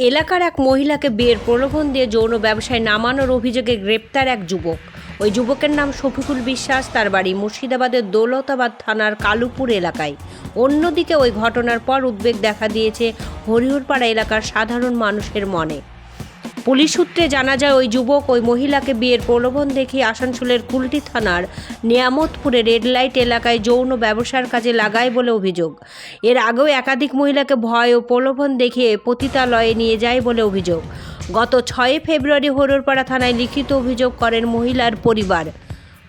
এলাকার এক মহিলাকে বিয়ের প্রলোভন দিয়ে যৌন ব্যবসায় নামানোর অভিযোগে গ্রেপ্তার এক যুবক। ওই যুবকের নাম শফিকুল বিশ্বাস। তার বাড়ি মুর্শিদাবাদের দৌলতাবাদ থানার কালুপুর এলাকায়। অন্যদিকে ওই ঘটনার পর উদ্বেগ দেখা দিয়েছে হরিহরপাড়া এলাকার সাধারণ মানুষের মনে। পুলিশ সূত্রে জানা যায়, ওই যুবক ওই মহিলাকে বিয়ের প্রলোভন দেখিয়ে আসানসোলের কুলটি থানার নিয়ামতপুরে রেড লাইট এলাকায় যৌন ব্যবসার কাজে লাগায় বলে অভিযোগ। এর আগেও একাধিক মহিলাকে ভয় ও প্রলোভন দেখিয়ে পতিতালয়ে নিয়ে যায় বলে অভিযোগ। গত 6 ফেব্রুয়ারি হরিহরপাড়া থানায় লিখিত অভিযোগ করেন মহিলার পরিবার।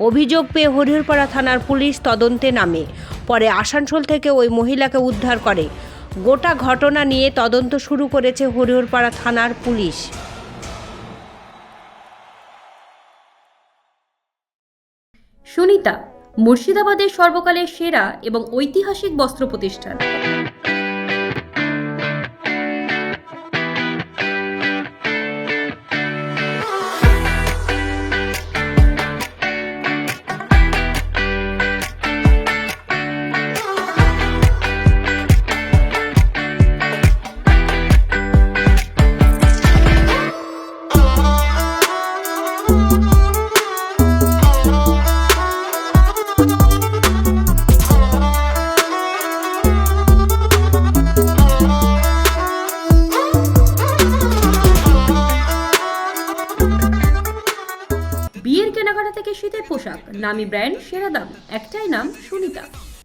অভিযোগ পেয়ে হরিহরপাড়া থানার পুলিশ তদন্তে নামে। পরে আসানসোল থেকে ওই মহিলাকে উদ্ধার করে। গোটা ঘটনা নিয়ে তদন্ত শুরু করেছে হরিহরপাড়া থানার পুলিশ। সুনিতা, মুর্শিদাবাদের সর্বকালের সেরা এবং ঐতিহাসিক বস্ত্র প্রতিষ্ঠান। বিয়ের কেনাকাটা থেকে শীতের পোশাক, নামি ব্র্যান্ড, সেরা দাম, একটাই নাম সুনিতা।